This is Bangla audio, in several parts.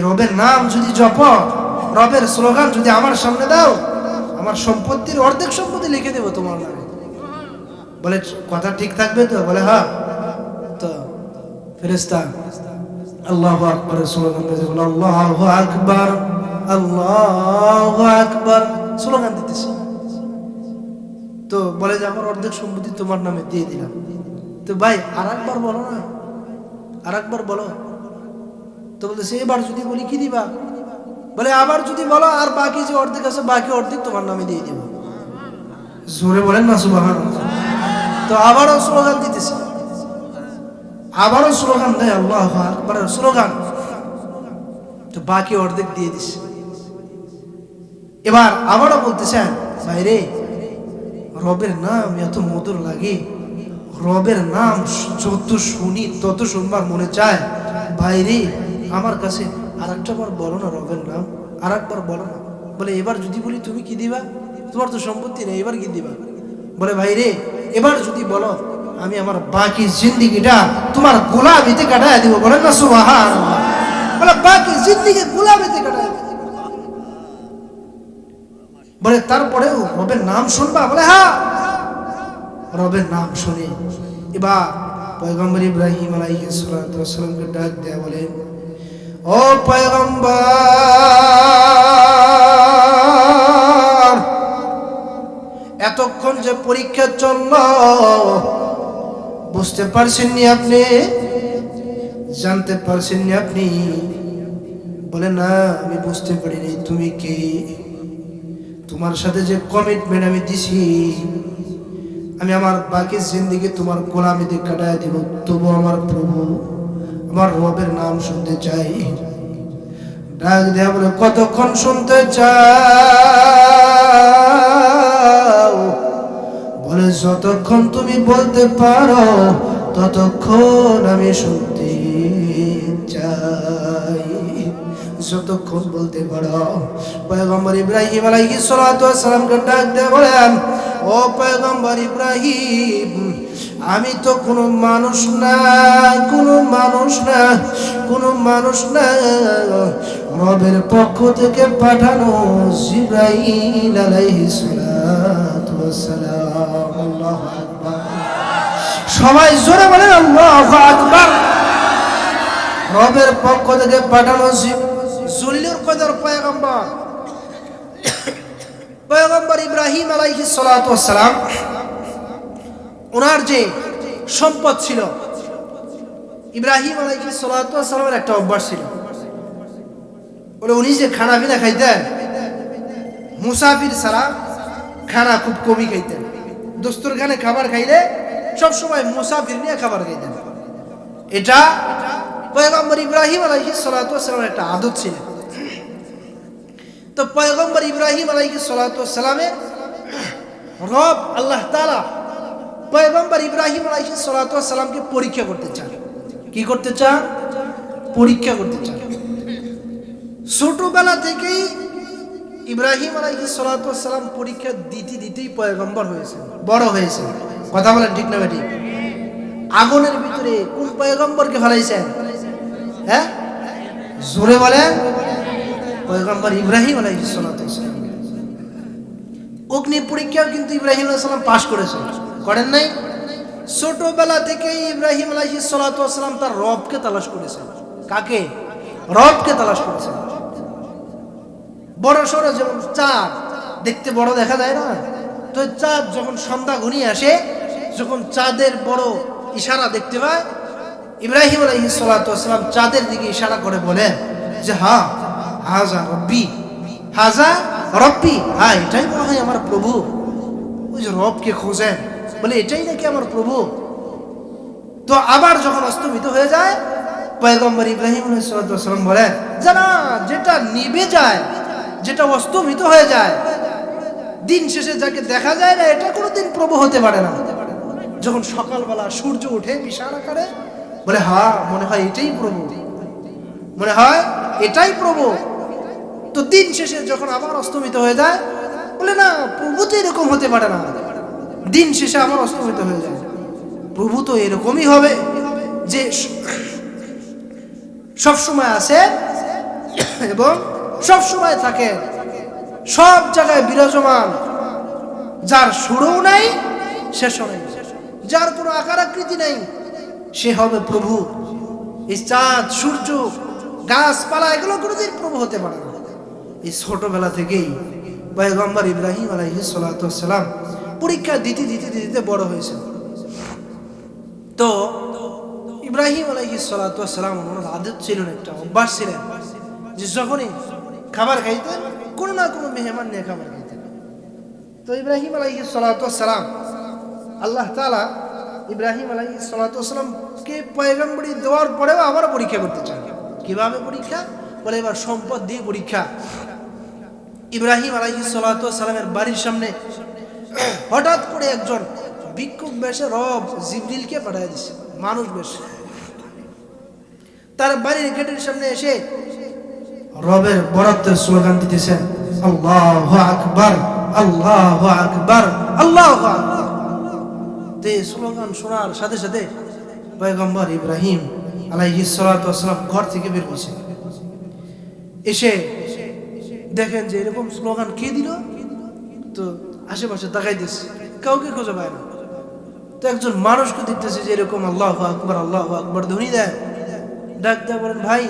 রবের নাম যদি জপ, রবের স্লোগান যদি আমার সামনে দাও, আমার সম্পত্তির অর্ধেক সম্পত্তি লিখে দেবো তোমার নামে। বলে কথা ঠিক থাকবে তো? বলে হ্যাঁ। তো ফেরেশতা আল্লাহু আকবার স্লোগান দিতেছে, বলে আল্লাহু আকবার, আল্লাহু আকবার স্লোগান দিতেছে। তো বলে যে আমার অর্ধেক সম্পত্তি তোমার নামে দিয়ে দিলাম। তো ভাই আর একবার বলো না, আর একবার বলো। তো বলতেছে এবার যদি বলি কি দিবা? বলে আবার যদি বলো, আর বাকি যে অর্ধেক আছে বাকি অর্ধেক তোমার নামে দিয়ে দিব। জোরে বলেন না সুবহানাল্লাহ। তো আবারও স্লোগান দিতেছে, আবারও স্লোগান দেয় আল্লাহু আকবার স্লোগান। তো বাকি অর্ধেক দিয়ে দিছে। এবার আবারও বলতেছেন ভাইরে রবের নাম এত মধুর লাগে, রবের নাম যত শুনি তত শুনবার মনে চায়। ভাইরে আমার কাছে আর একটা বার বলো না রবের নাম, আর একবার বলো না। বলে এবার যদি বলি তুমি কি দিবা? তোমার তো সম্পত্তি নেই, এবার কি দিবা? বলে ভাইরে এবার যদি বলো আমি আমার বাকি জিন্দেগিটা তোমার গোলামিতে কাটায় দিব। বলেন না সুবহানাল্লাহ। বলে বাকি জিন্দেগি গোলামিতে কাটায় দিব। বলে তারপরেও রবের নাম শুনবা? বলে হ্যাঁ। রবের নাম শুনে এবার পয়গম্বর ইব্রাহিম আলাইহিস সালাতু ওয়াস সালামকে ডাক দেয়া বলে, ও পয়গম্বর, এতক্ষণ যে পরীক্ষা চলল বুঝতে পারছেননি আপনি? জানতে পারছেননি আপনি? বলে না আমি বুঝতে পারিনি। তুমি কে? তোমার সাথে যে কমিটমেন্ট আমি দিছি, আমি আমার বাকি জিন্দেগি তোমার গোলামিতে কাটায় দিব, তবু আমার প্রভু আমার রবের নাম শুনতে চাই। ডাক দেয়া বলে কতক্ষণ শুনতে চাও? বলে যতক্ষণ তুমি বলতে পারো ততক্ষণ আমি শুনতে চাই। যতক্ষণ বলতে পারো। পয়গম্বর ইব্রাহিম আলাইহিস সালাতু ওয়াস সালামকে ডাক দেয়া বলেন, ও পয়গম্বর ইব্রাহিম, আমি তো কোনো মানুষ না, কোনো মানুষ না, কোনো মানুষ না, রবের পক্ষ থেকে পাঠানো জিবরাইল আলাইহিস সালাতু ওয়াস সালাম। আল্লাহু আকবার। সবাই জোরে বলেন আল্লাহু আকবার। রবের পক্ষ থেকে পাঠানো জলিলুল কদর পয়গম্বর, পয়গম্বর ইব্রাহিম আলাইহিস সালাতু ওয়াস সালাম, ওনার যে সম্পদ ছিল, ইব্রাহিম আলাইহিস সালাতু ওয়াস সালামের একটা অভ্যাস ছিল। বলে উনি যে খানা পিনা খাইতেন, মুসাফির ছাড়া খানা খুব কমই খাইতেন। দস্তরখানে খাবার খাইলে সবসময় মুসাফির নিয়ে খাবার খাইতেন। এটা পয়গম্বর ইব্রাহিম আলাইহিস সালাতু ওয়াস সালামের একটা আদত ছিল। তো পয়গম্বর ইব্রাহিম আলাইহিস সালাতু ওয়াস সালামের রব আল্লাহ তাআলা পয়গম্বর ইব্রাহিম আলাইহিস সালাতু ওয়াস সালামকে পরীক্ষা করতে চান। কি করতে চান? পরীক্ষা করতে চান। ছোটবেলা থেকেই ইব্রাহিম আলাইহিস সালাতু ওয়াস সালাম পরীক্ষা দিতেই পয়গম্বর হয়েছে, বড় হয়েছে। কথা বলেন ঠিক না ঠিক? আগুনের ভিতরে কোন পয়গম্বরকে ফেলাইছেন? হ্যাঁ জোরে বলেন। পয়গম্বর ইব্রাহিম আলাইহিস সালাতু ওয়াস সালাম। অগ্নি পরীক্ষাও কিন্তু ইব্রাহিম আলাইহিস সালাম পাশ করেছেন, করেন নাই? ছোটবেলা থেকেই ইব্রাহিম আলাইহিস সালাতু ওয়াস সালাম তার রবকে তালাশ করেছেন। কাকে? রবকে তালাশ করেছেন। বড় সড়ো যেমন চাঁদ দেখতে বড় দেখা যায় না, তো চাঁদ যখন সন্ধ্যা ঘনিয়ে আসে, যখন চাঁদের বড় ইশারা দেখতে পায়, ইব্রাহিম আলাইহিস সালাতু ওয়াস সালাম চাঁদের দিকে ইশারা করে বলেন যে হ্যাঁ হাজা রব্বি, হাজা রব্বি, হ্যাঁ এটাই মনে হয় আমার প্রভু। ওই যে রবকে খোঁজেন, বলে এটাই নাকি আমার প্রভু। তো আবার যখন অস্তমিত হয়ে যায়, পয়গম্বর ইব্রাহিম আলাইহিস সালাতু ওয়াস সালাম বলেন যে না, যেটা নিভে যায়, যেটা অস্তমিত হয়ে যায়, দিন শেষে যাকে দেখা যায় না, এটা কোনোদিন প্রভু হতে পারে না। যখন সকালবেলা সূর্য ওঠে বিশাল আকারে, বলে হ্যাঁ মনে হয় এটাই প্রভু, মনে হয় এটাই প্রভু। তো দিন শেষে যখন আবার অস্তমিত হয়ে যায়, বলে না প্রভু তো এরকম হতে পারে না। দিন শেষে আবার অস্তমিত হয়ে যায়, প্রভু তো এরকমই হবে যে সব সময় আছে, এবং সব সময় থাকে, সব জায়গায় বিরাজমান, যার শুরুও নাই শেষও নাই, যার কোনো আকার আকৃতি নাই, সে হবে প্রভু। এই চাঁদ, সূর্য, গাছপালা এগুলো কোনোদিন প্রভু হতে পারে না। এই ছোটবেলা থেকেই পয়গম্বর ইব্রাহিম আলাইহিস সালাতু ওয়াস সালাম পরীক্ষা দিতে দিতে দিতে বড় হয়েছে। তো ইব্রাহিম আলাইহিস সালাতু ওয়াস সালাম ওনার আদত ছিল, একটা অভ্যাস ছিলেন যে যখনই খাবার খাইতেন কোনো না কোনো মেহমান নিয়ে খাবার খাইতেন। তো ইব্রাহিম আলাইহিস সালাতু ওয়াস সালাম, আল্লাহ তাআলা ইব্রাহিম আলাইহিস সালাতু ওয়াস সালামকে পয়গম্বরি দেওয়ার পরেও আবার পরীক্ষা করতে চান। কিভাবে পরীক্ষা? বলে এবার সম্পদ দিয়ে পরীক্ষা। ইব্রাহিম আলাইহিস সালাতু ওয়াস সালামের বাড়ির সামনে হঠাৎ করে একজন ভিক্ষুক বেশে রব জিবরিলকে পাঠিয়ে দিয়েছে, মানুষ বেশে। তার বাড়ির গেটের সামনে এসে রবের বরাদ্দের স্লোগান দিতেছেন, আল্লাহু আকবার, আল্লাহু আকবার, আল্লাহু আকবার। তে স্লোগান শোনার সাথে সাথে পয়গম্বর ইব্রাহিম আলাইহিস সালাতু ওয়াস সালাম ঘর থেকে বের হয়েছে। এসে দেখেন যে এরকম স্লোগান কে দিল, তো আশেপাশে তাকাইতেছে, কাউকে খুঁজে পায় না। তো একজন মানুষকে দেখতেছে যে এরকম আল্লাহু আকবার, আল্লাহু আকবার ধ্বনি দেয়। ডাক দেয়, বলেন ভাই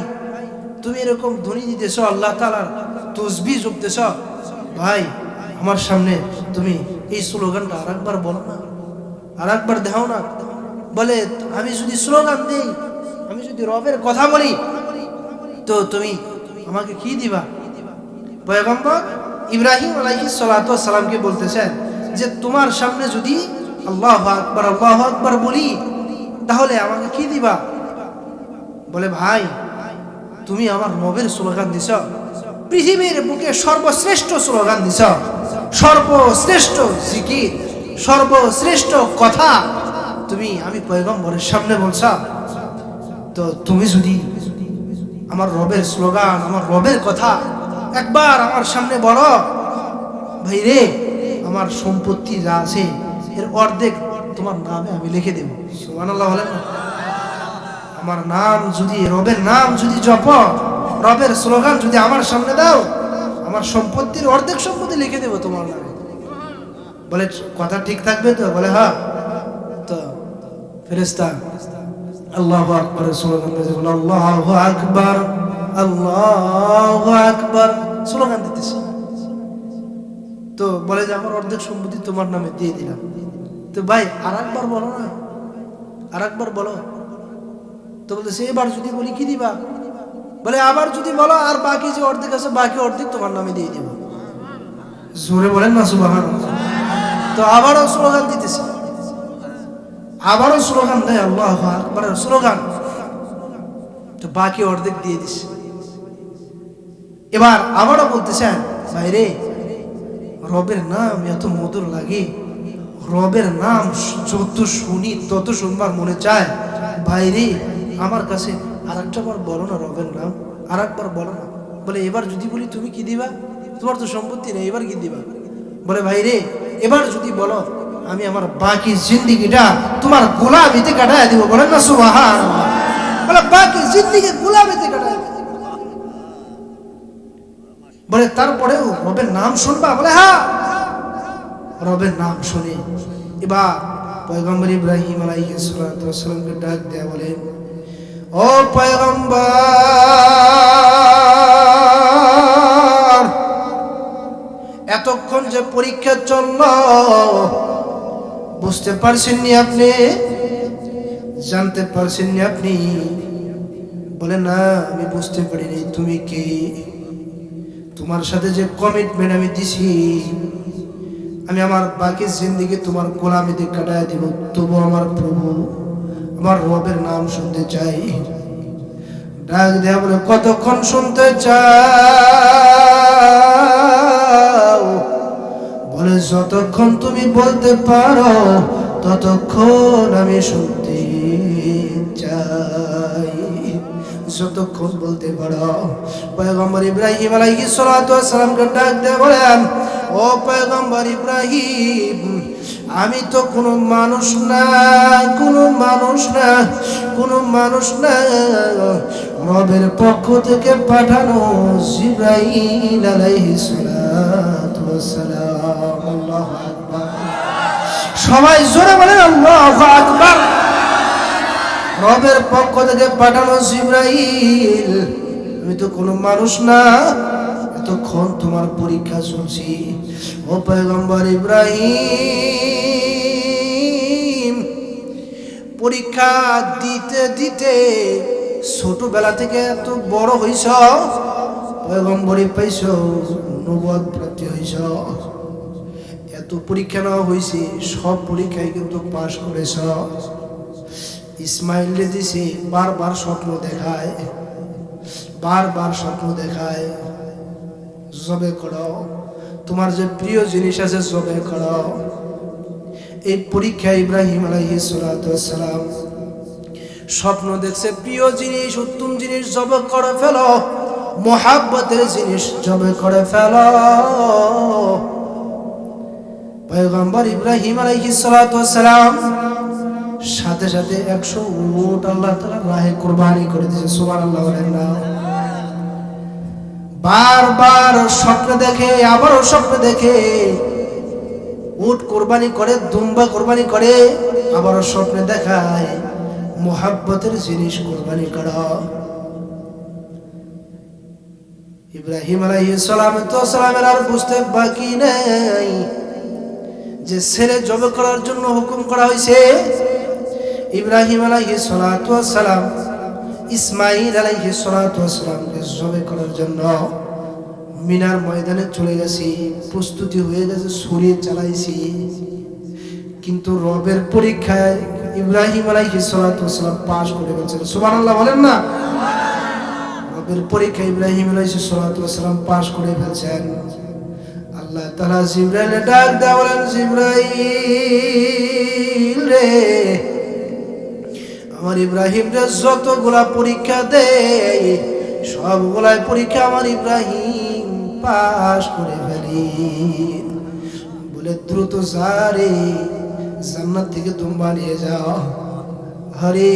তুমি এরকম ধ্বনি দিতেছ, আল্লাহ তাআলার তাসবিহ জপতেছ, ভাই আমার সামনে তুমি এই স্লোগানটা আরেকবার বলো না, আরেকবার দাও না। বলে আমি যদি স্লোগান দিই, আমি যদি রবের কথা বলি, তো তুমি আমাকে কি দিবা? পয়গম্বর ইব্রাহিম আলাইহিস সালাতু ওয়াস সালামকে বলতেছেন যে তোমার সামনে যদি আল্লাহু আকবার, আল্লাহু আকবার বলি, তাহলে আমাকে কি দিবা? বলে ভাই তুমি আমার রবের স্লোগান দিছ, পৃথিবীর বুকে সর্বশ্রেষ্ঠ স্লোগান দিছ, সর্বশ্রেষ্ঠ জিকির, সর্বশ্রেষ্ঠ কথা তুমি আমি পয়গম্বরের সামনে বলছ। তো তুমি যদি আমার রবের স্লোগান, আমার রবের কথা একবার আমার সামনে বলো, ভাই রে আমার সম্পত্তি যা আছে এর অর্ধেক তোমার নামে আমি লিখে দেব। সুবহানাল্লাহ বলেন না? আমার নাম যদি, রবের নাম যদি জপ, রবের স্লোগান যদি আমার সামনে দাও, আমার সম্পত্তির অর্ধেক সম্পত্তি লিখে দেব তোমার নামে। বলে কথা ঠিক থাকবে তো? বলে হ্যাঁ। তো ফেরেশতা আল্লাহু আকবার স্লোগান দিতেছে, বলে আল্লাহু আকবার, আল্লাহু আকবার স্লোগান দিতেছে। তো বলে যে আমার অর্ধেক সম্পত্তি তোমার নামে দিয়ে দিলাম। তো ভাই আরেকবার বলো না, আরেকবার বলো। তো বলতেছে এবার যদি বলি কি দিবা? বলে আবার যদি বলো, আর বাকি যে অর্ধেক আছে বাকি অর্ধেক তোমার নামে দিয়ে দিব। জোরে বলেন না সুবহানাল্লাহ। তো আবারও স্লোগান দিতেছে, আবারও স্লোগান দেয় আল্লাহু আকবারের স্লোগান। তো বাকি অর্ধেক দিয়ে দিছে। এবার আবারও বলতেছেন, ভাইরে রবের নাম এত মধুর লাগে, রবের নাম যত শুনি তত শুনবার মনে চায়, ভাইরে আমার কাছে আরেকটা বার বলো না রবের নাম, আরেকবার বলো না। বলে এবার যদি বলি তুমি কি দিবা? তোমার তো সম্পত্তি নেই, এবার কি দিবা? বলে ভাইরে এবার যদি বলো, আমি আমার বাকি জিন্দেগিটা তোমার গোলামিতে কাটায় দিব। বলেন না সুবহানাল্লাহ। বলে বাকি জিন্দেগি গোলামিতে কাটায়। বলে তারপরেও রবের নাম শুনবা? বলে হ্যাঁ। রবের নাম শুনে এবার পয়গম্বর ইব্রাহিম আলাইহিস সালাতু ওয়াস সালামকে ডাক দেয়া, বলেন ও পয়গম্বর, এতক্ষণ যে পরীক্ষা চলল বুঝতে পারছেননি আপনি, জানতে পারছেননি আপনি? বলে না আমি বুঝতে পারিনি তুমি কে, তোমার সাথে যে কমিটমেন্ট আমি দিছি, আমি আমার বাকি জিন্দেগি তোমার গোলামিতে কাটায় দিব, তবু আমার প্রভু আমার রবের নাম শুনতে চাই। ডাক দেয়া বলে কতক্ষণ শুনতে চাও? বলে যতক্ষণ তুমি বলতে পারো ততক্ষণ আমি শুনতে চাই। যতক্ষণ বলতে পারো। পয়গম্বর ইব্রাহিম আলাইহিস সালাতু ওয়াস সালামকে ডাক দিয়ে বলেন ও পয়গম্বর ইব্রাহিম আমি তো কোনো মানুষ না, কোনো মানুষ না, কোনো মানুষ না, রবের পক্ষ থেকে পাঠানো জিবরাইল আলাইহিস সালাতু ওয়াস সালাম। আল্লাহু আকবার। সবাই জোরে বলেন আল্লাহু আকবার। রবের পক্ষ থেকে পাঠানো জিবরাইল। আমি তো কোনো মানুষ না, এতক্ষণ তোমার পরীক্ষা চলছে ও পয়গম্বর ইব্রাহিম। পরীক্ষা দিতে দিতে ছোটবেলা থেকে এত বড় হইছ, পয়গম্বরই পাইছ, নবুয়ত প্রাপ্তি হইছ। এত পরীক্ষা নেওয়া হয়েছে, সব পরীক্ষায় কিন্তু পাশ করেছ। ইসমাইল দিছে বারবার স্বপ্ন দেখায়, বারবার স্বপ্ন দেখায়, জবে করো, তোমার যে প্রিয় জিনিস আছে জবে করো। এই পরীক্ষা ইব্রাহিম আলাইহিস সালাতু ওয়াস সালাম স্বপ্ন দেখছে, প্রিয় জিনিস, উত্তম জিনিস জবে করে ফেলো, মোহাব্বতের জিনিস জবে করে ফেলো। পয়গম্বর ইব্রাহিম আলাইহিস সালাতু ওয়াস সালাম সাথে সাথে 100 উট আল্লাহ তাআলা রাহে কুরবানি করে দিয়েছে। সুবহানাল্লাহ বলেন না। বারবার স্বপ্ন দেখে, আবারও স্বপ্ন দেখে, উট কোরবানি করে, দুম্বা কোরবানি করে, আবারও স্বপ্নে দেখায় মোহাব্বতের জিনিস কোরবানি করা। ইব্রাহিম আলাইহিস সালামের আর বুঝতে বাকি নেই যে ছেলে জবে করার জন্য হুকুম করা হয়েছে। ইব্রাহিম আলাইহিস সালাম ইসমাইল আলাইহিস সালামকে জবে করার জন্য মিনার ময়দানে চলে গেছি, প্রস্তুতি হয়ে গেছে, ছুরি চালাইছি। কিন্তু রবের পরীক্ষায় ইব্রাহিম আলাইহিস সালাম পাশ করে গেছেন। সুবহানাল্লাহ বলেন না। রবের পরীক্ষায় ইব্রাহিম আলাইহিস সালাম পাশ করে ফেলছেন। আল্লাহ তাআলা জিবরাইল ডাক দেয়া বলেন, জিবরাইল রে, আমার ইব্রাহিম রে যতগুলা পরীক্ষা দেয় সবগুলাই পরীক্ষা আমার ইব্রাহিম পাশ করে ফেলি। বলে দ্রুত যা রে, জান্নাত থেকে দুম্বা নিয়ে যাও। হরে,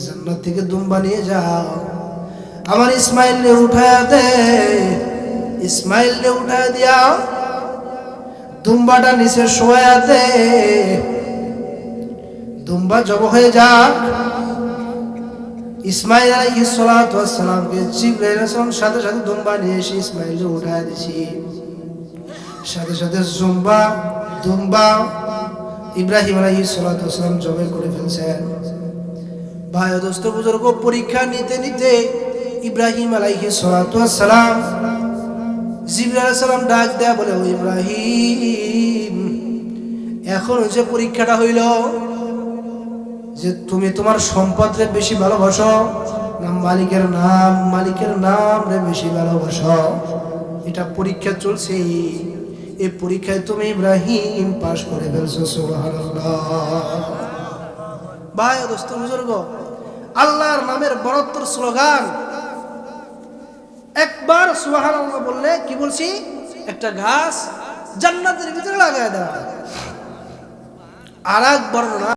জান্নাত থেকে দুম্বা নিয়ে যাও, আমার ইসমাইল রে উঠায়া দে। ইসমাইল রে উঠায়া দিয়া দুম্বাটা নিচে শোয়া দে। দুম্বা জব হয়ে যাক। ইসমাইল আলাইহিস সালামকে জিবরাইল আলাইহিস সালাম সাথে সাথে দুম্বা নিয়ে এসে ইসমাইলকে উঠায় দিছি। সাথে সাথে দুম্বা ইব্রাহিম আলাইহিস সালাম জবে করে ফেলছেন। ভাই ও দোস্ত বুজুর্গ, পরীক্ষা নিতে নিতে ইব্রাহিম আলাইহিস সালাম জিবরাইল আলাইহিস সালাম ডাক দেয়া বলে, ও ইব্রাহিম, এখন যে পরীক্ষাটা হইল যে তুমি তোমার সম্পদরে বেশি ভালোবাসো না মালিকের নাম রে বেশি ভালোবাসো, এটা পরীক্ষা চলছে। এই পরীক্ষায় তুমি ইব্রাহিম পাশ করে ফেলছো। সুবহানাল্লাহ। ভাই দোস্ত বুজুর্গ, আল্লাহর নামের বড়ত্বর স্লোগান। একবার সুবহানাল্লাহ বললে কি বলছি, একটা ঘাস জান্নাতের ভিতরে লাগায় দেওয়া। আর এক বর্ণনা